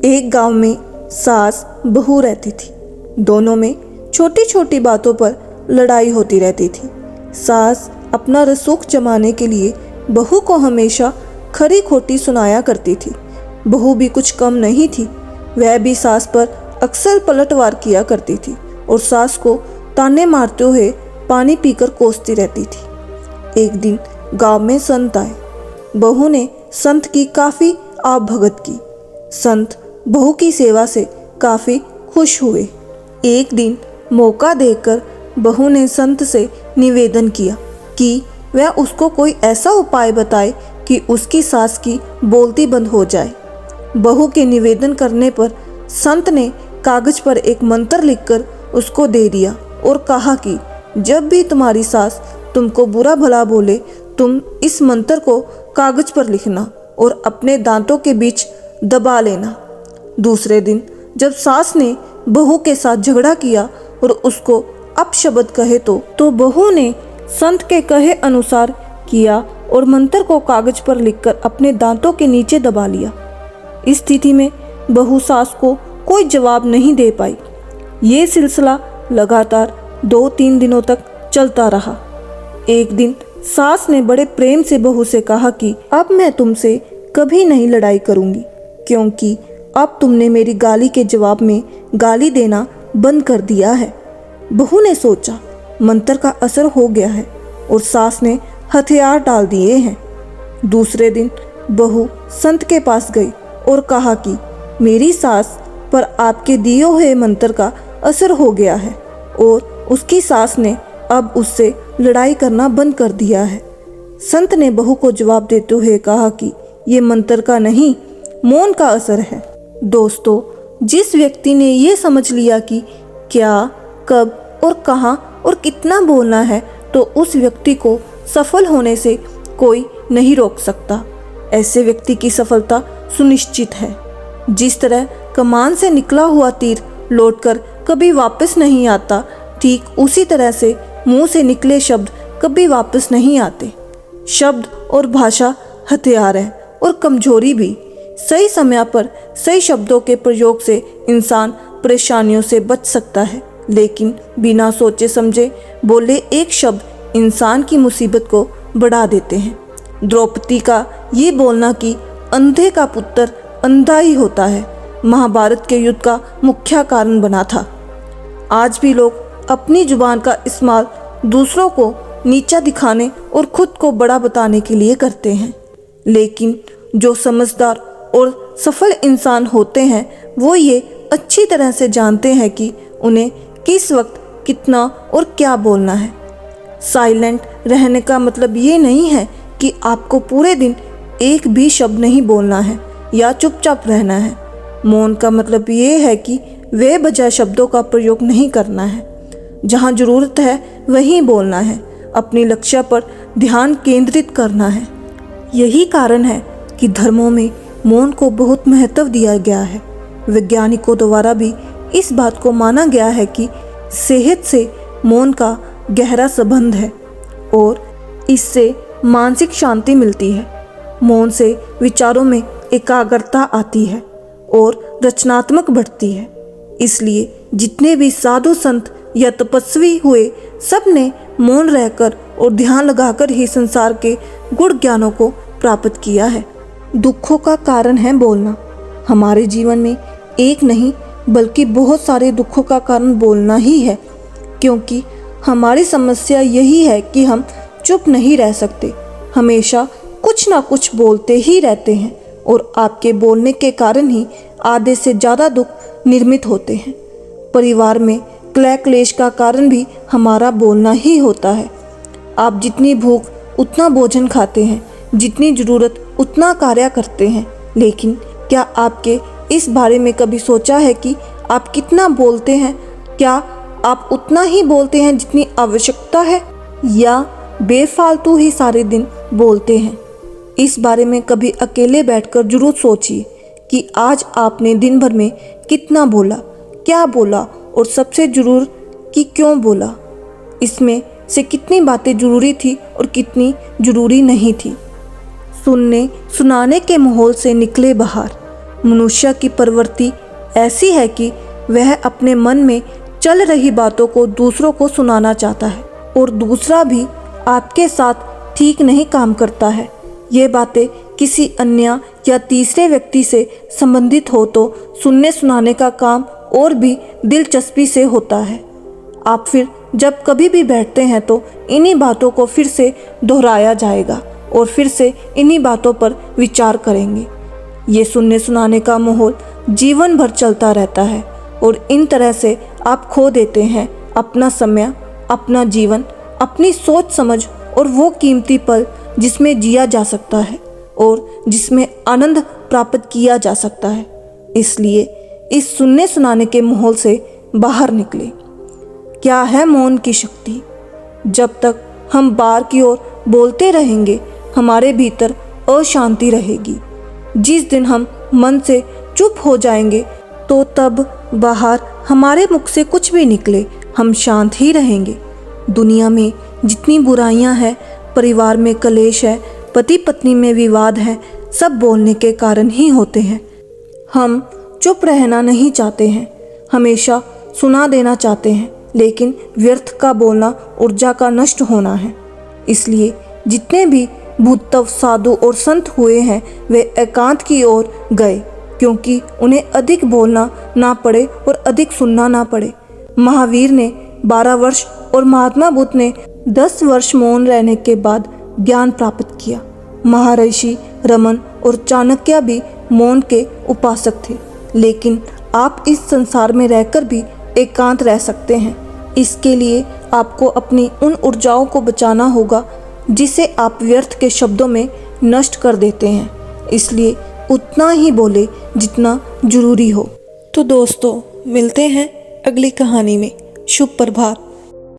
एक गांव में सास बहू रहती थी। दोनों में छोटी छोटी बातों पर लड़ाई होती रहती थी। सास अपना रसूख जमाने के लिए बहू को हमेशा खरी खोटी सुनाया करती थी। बहू भी कुछ कम नहीं थी, वह भी सास पर अक्सर पलटवार किया करती थी और सास को ताने मारते हुए पानी पीकर कोसती रहती थी। एक दिन गांव में संत आए। बहू ने संत की काफ़ी आवभगत की। संत बहू की सेवा से काफ़ी खुश हुए। एक दिन मौका देकर बहू ने संत से निवेदन किया कि वह उसको कोई ऐसा उपाय बताए कि उसकी सास की बोलती बंद हो जाए। बहू के निवेदन करने पर संत ने कागज पर एक मंत्र लिखकर उसको दे दिया और कहा कि जब भी तुम्हारी सास तुमको बुरा भला बोले, तुम इस मंत्र को कागज पर लिखना और अपने दांतों के बीच दबा लेना। दूसरे दिन जब सास ने बहू के साथ झगड़ा किया और उसको अपशब्द कहे तो बहू ने संत के कहे अनुसार किया और मंत्र को कागज पर लिखकर अपने दांतों के नीचे दबा लिया। इस स्थिति में बहू सास को कोई जवाब नहीं दे पाई। ये सिलसिला लगातार 2-3 दिनों तक चलता रहा। एक दिन सास ने बड़े प्रेम से बहू से कहा कि अब मैं तुमसे कभी नहीं लड़ाई करूंगी, क्योंकि अब तुमने मेरी गाली के जवाब में गाली देना बंद कर दिया है। बहू ने सोचा मंत्र का असर हो गया है और सास ने हथियार डाल दिए हैं। दूसरे दिन बहू संत के पास गई और कहा कि मेरी सास पर आपके दिए हुए मंत्र का असर हो गया है और उसकी सास ने अब उससे लड़ाई करना बंद कर दिया है। संत ने बहू को जवाब देते हुए कहा कि ये मंत्र का नहीं, मौन का असर है। दोस्तों, जिस व्यक्ति ने ये समझ लिया कि क्या, कब और कहाँ और कितना बोलना है, तो उस व्यक्ति को सफल होने से कोई नहीं रोक सकता। ऐसे व्यक्ति की सफलता सुनिश्चित है। जिस तरह कमान से निकला हुआ तीर लौटकर कभी वापस नहीं आता, ठीक उसी तरह से मुंह से निकले शब्द कभी वापस नहीं आते। शब्द और भाषा हथियार है और कमजोरी भी। सही समय पर सही शब्दों के प्रयोग से इंसान परेशानियों से बच सकता है, लेकिन बिना सोचे समझे बोले एक शब्द इंसान की मुसीबत को बढ़ा देते हैं। द्रौपदी का ये बोलना कि अंधे का पुत्र अंधा ही होता है, महाभारत के युद्ध का मुख्य कारण बना था। आज भी लोग अपनी जुबान का इस्तेमाल दूसरों को नीचा दिखाने और खुद को बड़ा बताने के लिए करते हैं, लेकिन जो समझदार और सफल इंसान होते हैं वो ये अच्छी तरह से जानते हैं कि उन्हें किस वक्त कितना और क्या बोलना है। साइलेंट रहने का मतलब ये नहीं है कि आपको पूरे दिन एक भी शब्द नहीं बोलना है या चुपचाप रहना है। मौन का मतलब ये है कि वे बजाय शब्दों का प्रयोग नहीं करना है। जहाँ ज़रूरत है वहीं बोलना है, अपने लक्ष्य पर ध्यान केंद्रित करना है। यही कारण है कि धर्मों में मौन को बहुत महत्व दिया गया है। वैज्ञानिकों द्वारा भी इस बात को माना गया है कि सेहत से मौन का गहरा संबंध है और इससे मानसिक शांति मिलती है। मौन से विचारों में एकाग्रता आती है और रचनात्मक बढ़ती है। इसलिए जितने भी साधु संत या तपस्वी हुए, सब ने मौन रहकर और ध्यान लगाकर ही संसार के गुण ज्ञानों को प्राप्त किया है। दुखों का कारण है बोलना। हमारे जीवन में एक नहीं बल्कि बहुत सारे दुखों का कारण बोलना ही है, क्योंकि हमारी समस्या यही है कि हम चुप नहीं रह सकते, हमेशा कुछ ना कुछ बोलते ही रहते हैं और आपके बोलने के कारण ही आधे से ज़्यादा दुख निर्मित होते हैं। परिवार में क्लह क्लेश का कारण भी हमारा बोलना ही होता है। आप जितनी भूख उतना भोजन खाते हैं, जितनी ज़रूरत उतना कार्य करते हैं, लेकिन क्या आपके इस बारे में कभी सोचा है कि आप कितना बोलते हैं? क्या आप उतना ही बोलते हैं जितनी आवश्यकता है, या बेफालतू ही सारे दिन बोलते हैं? इस बारे में कभी अकेले बैठकर जरूर सोचिए कि आज आपने दिन भर में कितना बोला, क्या बोला और सबसे जरूर कि क्यों बोला। इसमें से कितनी बातें जरूरी थी और कितनी जरूरी नहीं थी। सुनने सुनाने के माहौल से निकले बाहर। मनुष्य की प्रवृत्ति ऐसी है कि वह अपने मन में चल रही बातों को दूसरों को सुनाना चाहता है और दूसरा भी आपके साथ ठीक नहीं काम करता है। ये बातें किसी अन्य या तीसरे व्यक्ति से संबंधित हो तो सुनने सुनाने का काम और भी दिलचस्पी से होता है। आप फिर जब कभी भी बैठते हैं तो इन्हीं बातों को फिर से दोहराया जाएगा और फिर से इन्हीं बातों पर विचार करेंगे। ये सुनने सुनाने का माहौल जीवन भर चलता रहता है और इन तरह से आप खो देते हैं अपना समय, अपना जीवन, अपनी सोच समझ और वो कीमती पल जिसमें जिया जा सकता है और जिसमें आनंद प्राप्त किया जा सकता है। इसलिए इस सुनने सुनाने के माहौल से बाहर निकले। क्या है मौन की शक्ति? जब तक हम बाहर की ओर बोलते रहेंगे हमारे भीतर अशांति रहेगी। जिस दिन हम मन से चुप हो जाएंगे तो तब बाहर हमारे मुख से कुछ भी निकले हम शांत ही रहेंगे। दुनिया में जितनी बुराइयां हैं, परिवार में कलेश है, पति पत्नी में विवाद है, सब बोलने के कारण ही होते हैं। हम चुप रहना नहीं चाहते हैं, हमेशा सुना देना चाहते हैं, लेकिन व्यर्थ का बोलना ऊर्जा का नष्ट होना है। इसलिए जितने भी भूतव साधु और संत हुए हैं वे एकांत की ओर गए क्योंकि उन्हें अधिक बोलना ना पड़े और अधिक सुनना ना पड़े। महावीर ने 12 वर्ष और महात्मा बुद्ध ने 10 वर्ष मौन रहने के बाद ज्ञान प्राप्त किया। महर्षि रमन और चाणक्य भी मौन के उपासक थे, लेकिन आप इस संसार में रहकर भी एकांत रह सकते हैं। इसके लिए आपको अपनी उन ऊर्जाओं को बचाना होगा जिसे आप व्यर्थ के शब्दों में नष्ट कर देते हैं। इसलिए उतना ही बोले जितना जरूरी हो। तो दोस्तों, मिलते हैं अगली कहानी में। शुभ प्रभात।